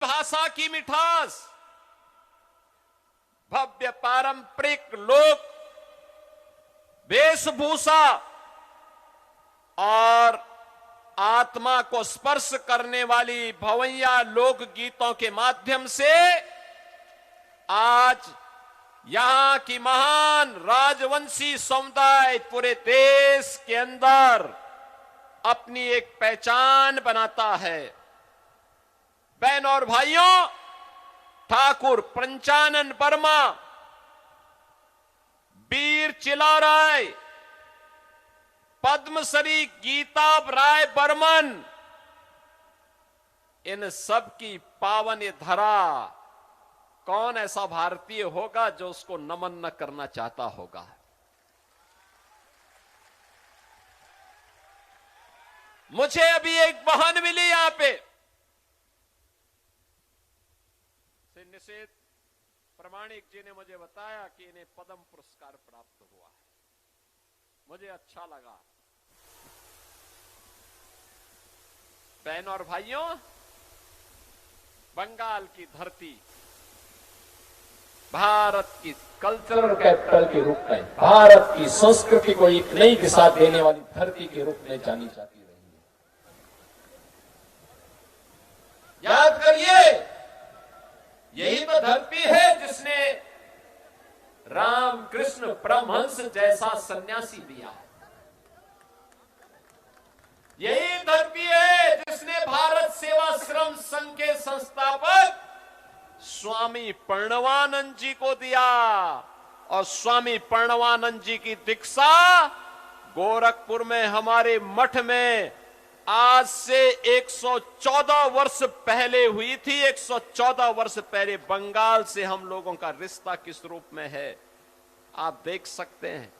भाषा की मिठास, भव्य पारंपरिक लोक वेशभूषा और आत्मा को स्पर्श करने वाली भवैया लोकगीतों के माध्यम से आज यहां की महान राजवंशी समुदाय पूरे देश के अंदर अपनी एक पहचान बनाता है। बहन और भाइयों, ठाकुर पंचानन वर्मा, वीर चिलाराय, पद्मश्री गीता राय बर्मन, इन सब की पावन ये धरा, कौन ऐसा भारतीय होगा जो उसको नमन न करना चाहता होगा। मुझे अभी एक बहन मिली यहां पे, निषेध प्रमाणिक जी ने मुझे बताया कि इन्हें पद्म पुरस्कार प्राप्त हुआ है। मुझे अच्छा लगा। बहन और भाइयों, बंगाल की धरती भारत की कल्चरल कैपिटल के रूप में, भारत की संस्कृति को एक नई दिशा देने वाली धरती के रूप में जानी जाती रही है। याद करिए, यही तो धरती है जिसने राम कृष्ण परमहंस जैसा सन्यासी दिया। यही धरती है जिसने भारत सेवाश्रम संघ के संस्थापक स्वामी प्रणवानंद जी को दिया, और स्वामी प्रणवानंद जी की दीक्षा गोरखपुर में हमारे मठ में आज से 114 वर्ष पहले हुई थी। 114 वर्ष पहले बंगाल से हम लोगों का रिश्ता किस रूप में है आप देख सकते हैं।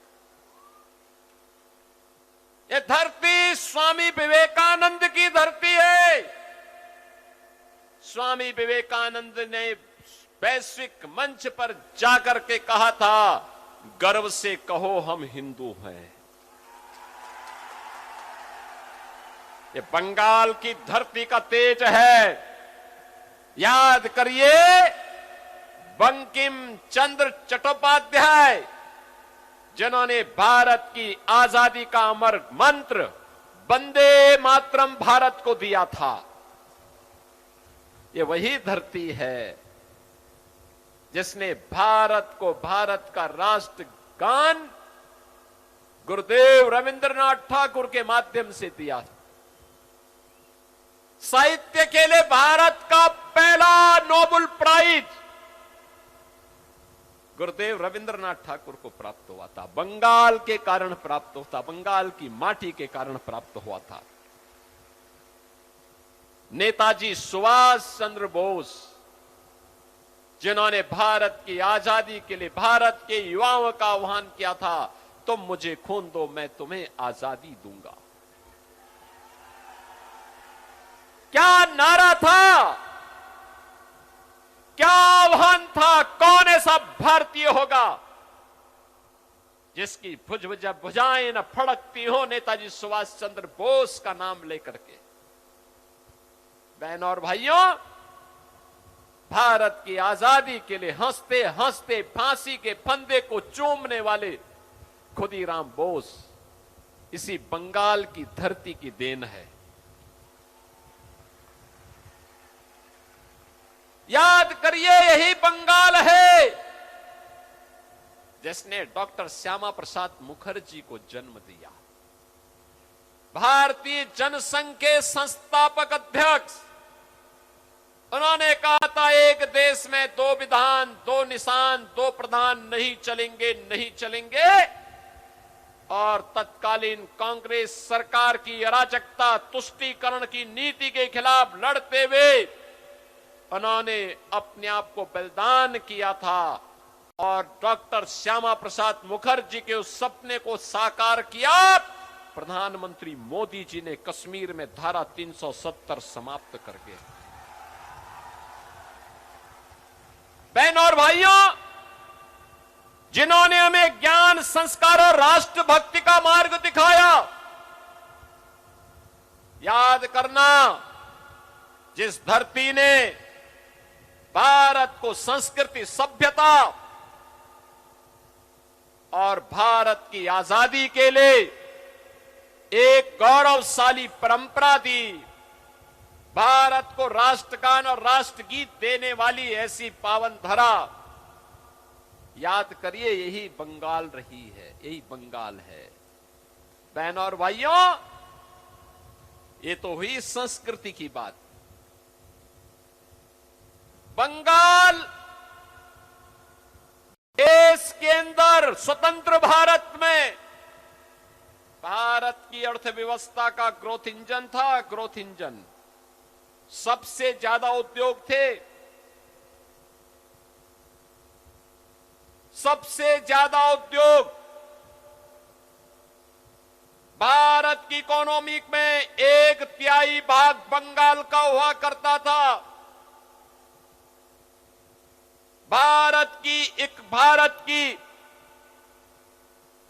ये धरती स्वामी विवेकानंद की धरती है। स्वामी विवेकानंद ने वैश्विक मंच पर जाकर के कहा था, गर्व से कहो हम हिंदू हैं। ये बंगाल की धरती का तेज है। याद करिए, बंकिम चंद्र चट्टोपाध्याय, जिन्होंने भारत की आजादी का अमर मंत्र वंदे मातरम भारत को दिया था। ये वही धरती है जिसने भारत को भारत का राष्ट्रगान गुरुदेव रविंद्रनाथ ठाकुर के माध्यम से दिया। साहित्य के लिए भारत का पहला नोबेल प्राइज गुरुदेव रविंद्रनाथ ठाकुर को प्राप्त हुआ था। बंगाल के कारण प्राप्त हुआ था, बंगाल की माटी के कारण प्राप्त हुआ था। नेताजी सुभाष चंद्र बोस, जिन्होंने भारत की आजादी के लिए भारत के युवाओं का आह्वान किया था, तुम मुझे खून दो मैं तुम्हें आजादी दूंगा। क्या नारा था, क्या आह्वान था? कौन ऐसा भारतीय होगा जिसकी भुजाएं न फड़कती हो नेताजी सुभाष चंद्र बोस का नाम लेकर के। बहन और भाइयों, भारत की आजादी के लिए हंसते हंसते फांसी के फंदे को चूमने वाले खुदीराम बोस इसी बंगाल की धरती की देन है। याद करिए, यही बंगाल है जिसने डॉक्टर श्यामा प्रसाद मुखर्जी को जन्म दिया। भारतीय जनसंघ के संस्थापक अध्यक्ष, उन्होंने कहा था, एक देश में दो विधान, दो निशान, दो प्रधान नहीं चलेंगे, नहीं चलेंगे। और तत्कालीन कांग्रेस सरकार की अराजकता, तुष्टीकरण की नीति के खिलाफ लड़ते हुए उन्होंने अपने आप को बलिदान किया था और डॉक्टर श्यामा प्रसाद मुखर्जी के उस सपने को साकार किया। प्रधानमंत्री मोदी जी ने कश्मीर में धारा 370 समाप्त करके। बहन और भाइयों, जिन्होंने हमें ज्ञान, संस्कार और राष्ट्रभक्ति का मार्ग दिखाया, याद करना, जिस धरती ने भारत को संस्कृति, सभ्यता और भारत की आजादी के लिए एक गौरवशाली परंपरा दी, भारत को राष्ट्रगान और राष्ट्रगीत देने वाली ऐसी पावन धरा, याद करिए, यही बंगाल रही है, यही बंगाल है। बहनों और भाइयों, ये तो हुई संस्कृति की बात। बंगाल देश के अंदर स्वतंत्र भारत में भारत की अर्थव्यवस्था का ग्रोथ इंजन था, ग्रोथ इंजन। सबसे ज्यादा उद्योग थे, सबसे ज्यादा उद्योग भारत की इकोनॉमी में 1/3 भाग बंगाल का हुआ करता था। भारत की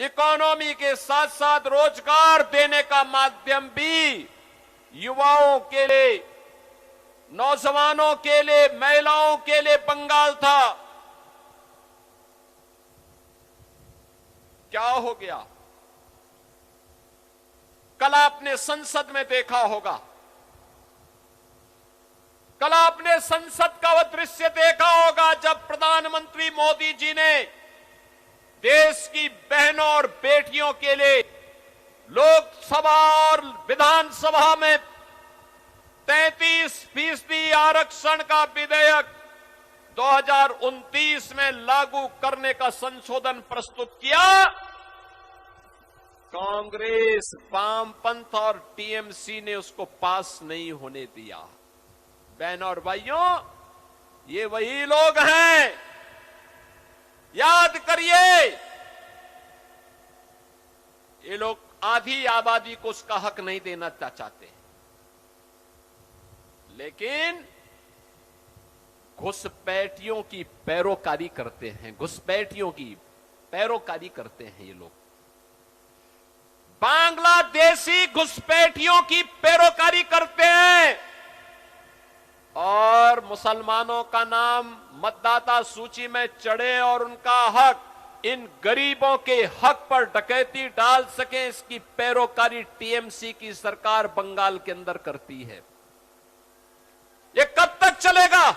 इकोनॉमी के साथ साथ रोजगार देने का माध्यम भी युवाओं के लिए, नौजवानों के लिए, महिलाओं के लिए बंगाल था। क्या हो गया? कल आपने संसद में देखा होगा, कल आपने संसद का वह दृश्य देखा होगा जब प्रधानमंत्री मोदी जी ने देश की बहनों और बेटियों के लिए लोकसभा और विधानसभा में 33% आरक्षण का विधेयक 2029 में लागू करने का संशोधन प्रस्तुत किया। कांग्रेस, वामपंथ और टीएमसी ने उसको पास नहीं होने दिया। बहनों और भाइयों, ये वही लोग हैं, याद करिए, ये लोग आधी आबादी को उसका हक नहीं देना चाहते, लेकिन घुसपैठियों की पैरोकारी करते हैं, घुसपैठियों की पैरोकारी करते हैं ये लोग। बांग्लादेशी घुसपैठियों की पैरोकारी करते हैं और मुसलमानों का नाम मतदाता सूची में चढ़े और उनका हक, इन गरीबों के हक पर डकैती डाल सके, इसकी पैरोकारी टीएमसी की सरकार बंगाल के अंदर करती है। ये कब तक चलेगा?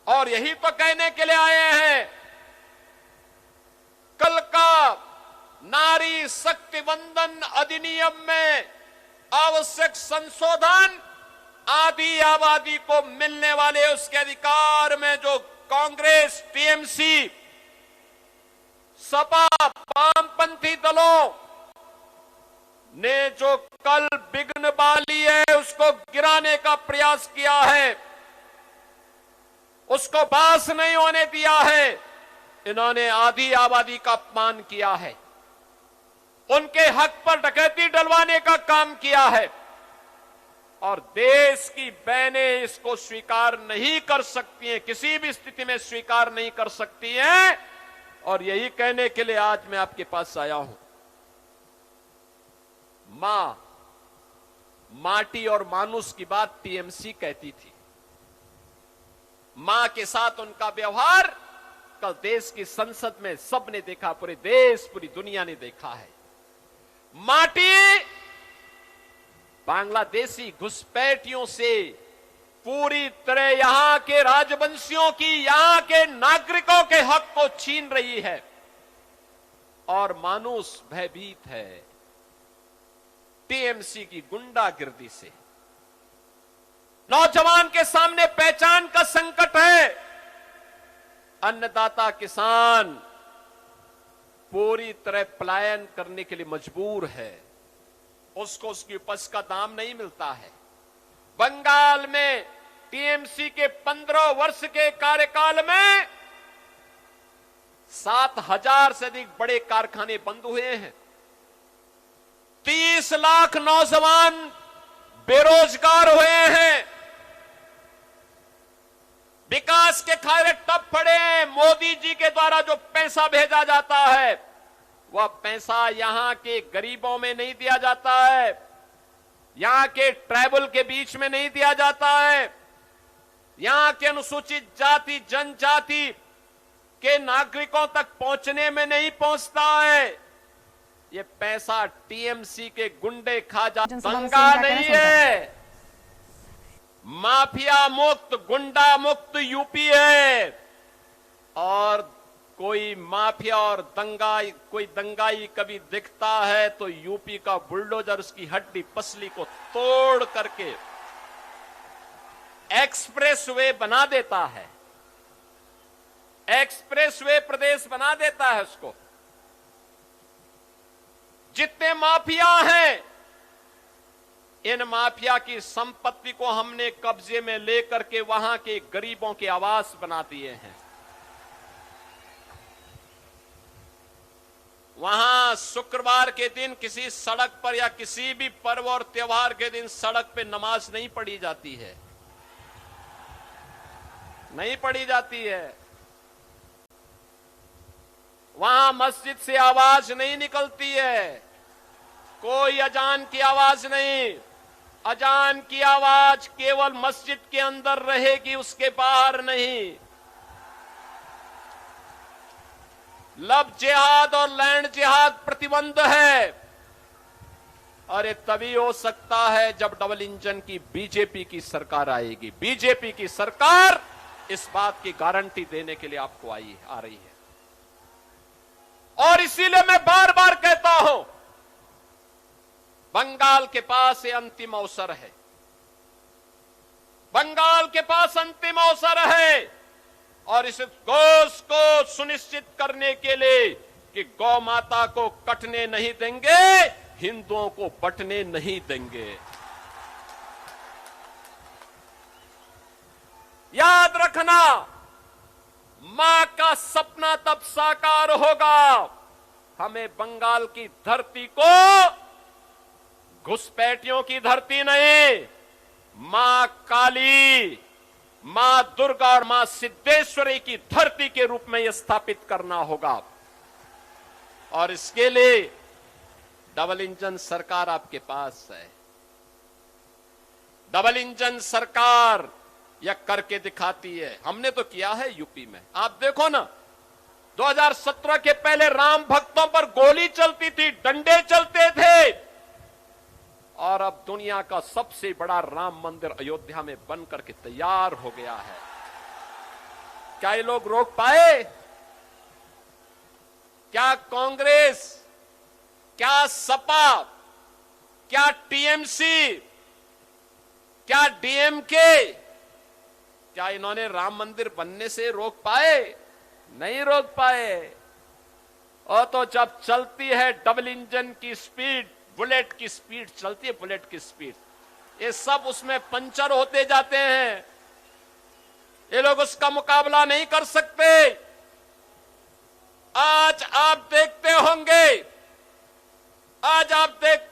और यही तो कहने के लिए आए हैं, कल का नारी शक्ति वंदन अधिनियम में आवश्यक संशोधन आधी आबादी को मिलने वाले उसके अधिकार में जो कांग्रेस, टीएमसी, सपा, वामपंथी दलों ने जो कल विघ्न बाली है उसको गिराने का प्रयास किया है, उसको पास नहीं होने दिया है। इन्होंने आधी आबादी का अपमान किया है, उनके हक पर डकैती डलवाने का काम किया है और देश की बहनें इसको स्वीकार नहीं कर सकती हैं, किसी भी स्थिति में स्वीकार नहीं कर सकती हैं। और यही कहने के लिए आज मैं आपके पास आया हूं। मां, माटी और मानुष की बात टीएमसी कहती थी। मां के साथ उनका व्यवहार कल देश की संसद में सबने देखा, पूरे देश, पूरी दुनिया ने देखा है। माटी बांग्लादेशी घुसपैठियों से पूरी तरह यहां के राजवंशियों की, यहां के नागरिकों के हक को छीन रही है और मानुष भयभीत है टीएमसी की गुंडागिर्दी से। नौजवान के सामने पहचान का संकट है। अन्नदाता किसान पूरी तरह पलायन करने के लिए मजबूर है, उसको उसकी उपज का दाम नहीं मिलता है। बंगाल में टीएमसी के 15 वर्ष के कार्यकाल में 7,000 से अधिक बड़े कारखाने बंद हुए हैं। 30 लाख नौजवान बेरोजगार हुए हैं। विकास के खारे टप पड़े हैं। मोदी जी के द्वारा जो पैसा भेजा जाता है वह पैसा यहां के गरीबों में नहीं दिया जाता है, यहां के ट्राइबल के बीच में नहीं दिया जाता है, यहां के अनुसूचित जाति जनजाति के नागरिकों तक पहुंचने में नहीं पहुंचता है। ये पैसा टीएमसी के गुंडे खा जाते। दंगा नहीं है, माफिया मुक्त गुंडा मुक्त यूपी है। और कोई माफिया और कोई दंगाई कभी दिखता है तो यूपी का बुलडोजर उसकी हड्डी पसली को तोड़ करके एक्सप्रेसवे बना देता है, एक्सप्रेसवे प्रदेश बना देता है उसको। जितने माफिया हैं, इन माफिया की संपत्ति को हमने कब्जे में लेकर के वहां के गरीबों के आवास बना दिए हैं। वहां शुक्रवार के दिन किसी सड़क पर या किसी भी पर्व और त्योहार के दिन सड़क पे नमाज नहीं पढ़ी जाती है, नहीं पढ़ी जाती है। वहां मस्जिद से आवाज नहीं निकलती है, कोई अजान की आवाज नहीं। अजान की आवाज केवल मस्जिद के अंदर रहेगी, उसके बाहर नहीं। लव जिहाद और लैंड जिहाद प्रतिबंध है। अरे तभी हो सकता है जब डबल इंजन की बीजेपी की सरकार आएगी। बीजेपी की सरकार इस बात की गारंटी देने के लिए आपको आ रही है। और इसीलिए मैं बार बार कहता हूं, बंगाल के पास ये अंतिम अवसर है, बंगाल के पास अंतिम अवसर है। और इस घोष को सुनिश्चित करने के लिए कि गौ माता को कटने नहीं देंगे, हिंदुओं को बंटने नहीं देंगे। याद रखना, मां का सपना तब साकार होगा। हमें बंगाल की धरती को घुसपैठियों की धरती नहीं, मां काली, मां दुर्गा और मां सिद्धेश्वरी की धरती के रूप में यह स्थापित करना होगा। और इसके लिए डबल इंजन सरकार आपके पास है। डबल इंजन सरकार यह करके दिखाती है। हमने तो किया है यूपी में। आप देखो ना, 2017 के पहले राम भक्तों पर गोली चलती थी, डंडे चलते थे, और अब दुनिया का सबसे बड़ा राम मंदिर अयोध्या में बन करके तैयार हो गया है। क्या ये लोग रोक पाए? क्या कांग्रेस, क्या सपा, क्या टीएमसी, क्या डीएमके, क्या इन्होंने राम मंदिर बनने से रोक पाए? नहीं रोक पाए। और तो जब चलती है डबल इंजन की स्पीड, बुलेट की स्पीड चलती है, बुलेट की स्पीड, ये सब उसमें पंचर होते जाते हैं। ये लोग उसका मुकाबला नहीं कर सकते। आज आप देखते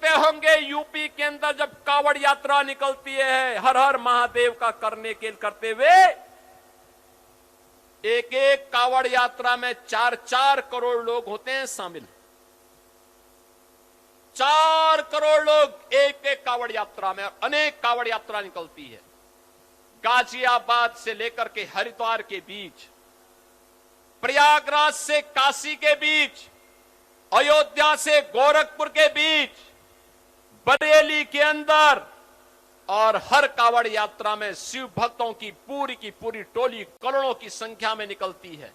होंगे यूपी के अंदर जब कावड़ यात्रा निकलती है, हर हर महादेव का करते हुए, एक एक कावड़ यात्रा में 4-4 करोड़ लोग होते हैं शामिल। 4 करोड़ लोग एक एक कावड़ यात्रा में, अनेक कावड़ यात्रा निकलती है। गाजियाबाद से लेकर के हरिद्वार के बीच, प्रयागराज से काशी के बीच, अयोध्या से गोरखपुर के बीच, बरेली के अंदर, और हर कावड़ यात्रा में शिव भक्तों की पूरी टोली करोड़ों की संख्या में निकलती है।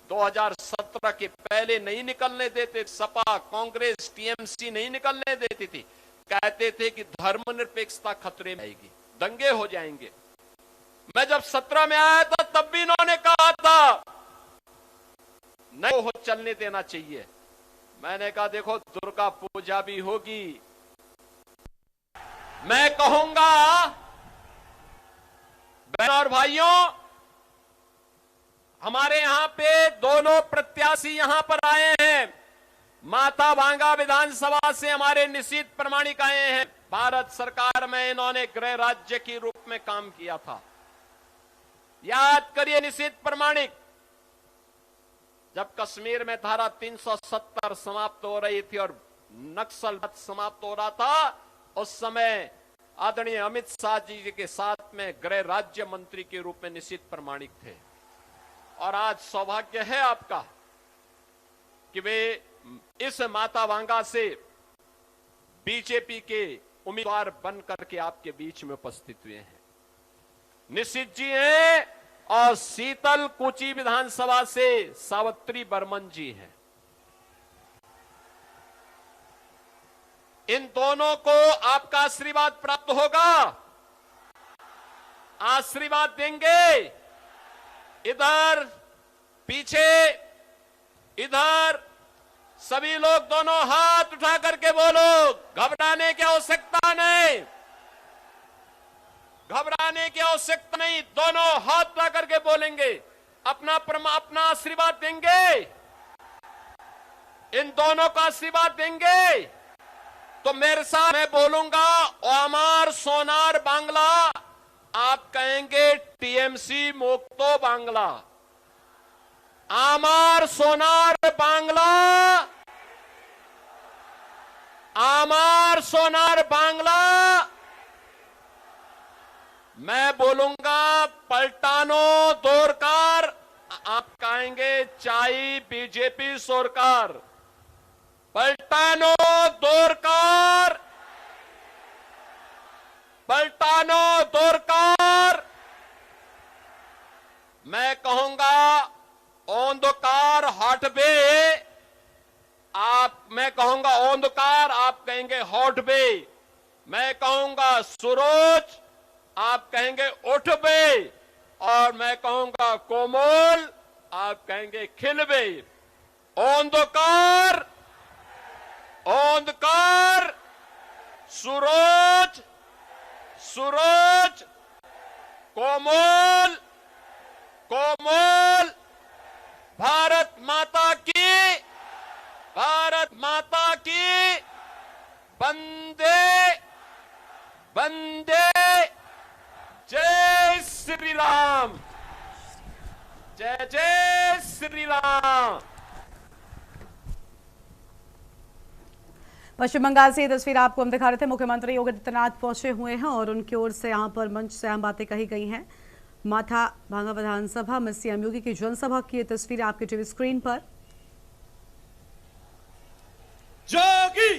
2017 के पहले नहीं निकलने देते, सपा, कांग्रेस, टीएमसी नहीं निकलने देती थी। कहते थे कि धर्मनिरपेक्षता खतरे में आएगी, दंगे हो जाएंगे। मैं जब 17 में आया था तब भी इन्होंने कहा था नहीं हो चलने देना चाहिए। मैंने कहा देखो दुर्गा पूजा भी होगी, मैं कहूंगा बहनों और भाइयों, हमारे यहां पे दोनों प्रत्याशी यहां पर आए हैं। माता भांगा विधानसभा से हमारे निशीथ प्रमाणिक आए हैं। भारत सरकार में इन्होंने गृह राज्य के रूप में काम किया था। याद करिए निशीथ प्रमाणिक, जब कश्मीर में धारा 370 समाप्त हो रही थी और नक्सल समाप्त हो रहा था, उस समय आदरणीय अमित शाह जी के साथ में गृह राज्य मंत्री के रूप में निश्चित प्रमाणित थे। और आज सौभाग्य है आपका कि वे इस मातावांगा से बीजेपी के उम्मीदवार बन करके आपके बीच में उपस्थित हुए हैं। निश्चित जी हैं और शीतल कुची विधानसभा से सावित्री बर्मन जी हैं। इन दोनों को आपका आशीर्वाद प्राप्त होगा, आशीर्वाद देंगे। इधर पीछे, इधर सभी लोग दोनों हाथ उठा करके बोलो, घबराने की आवश्यकता नहीं, घबराने की आवश्यकता नहीं। दोनों हाथ उठा करके बोलेंगे, अपना आशीर्वाद देंगे, इन दोनों का आशीर्वाद देंगे। तो मेरे साथ मैं बोलूंगा ओमार सोनार बांग्ला, आप कहेंगे टीएमसी मुक्तो बांग्ला। आमार सोनार बांग्ला, आमार सोनार बांग्ला। मैं बोलूंगा पलटानो दोरकार, आप कहेंगे चाई बीजेपी सरकार। पलटानो दोरकार, पलटानो दोरकार। मैं कहूंगा ओंधकार हटबे, मैं कहूंगा ओंधकार, आप कहेंगे हटबे। मैं कहूंगा सूरज, आप कहेंगे उठबे। और मैं कहूंगा कोमल, आप कहेंगे खिलबे। ओंधकार, ओंधकार, सूरज, सूरज, कोमल, कोमल। भारत माता की, भारत माता की। वंदे, वंदे, जय श्री राम, जय जय श्री राम। पश्चिम बंगाल से ये तस्वीर आपको हम दिखा रहे थे। मुख्यमंत्री योगी आदित्यनाथ पहुंचे हुए हैं और उनकी ओर से यहां पर मंच से अहम बातें कही गई हैं। माथा भांगा विधानसभा में सीएम योगी की जनसभा की ये तस्वीर आपके टीवी स्क्रीन पर। जोगी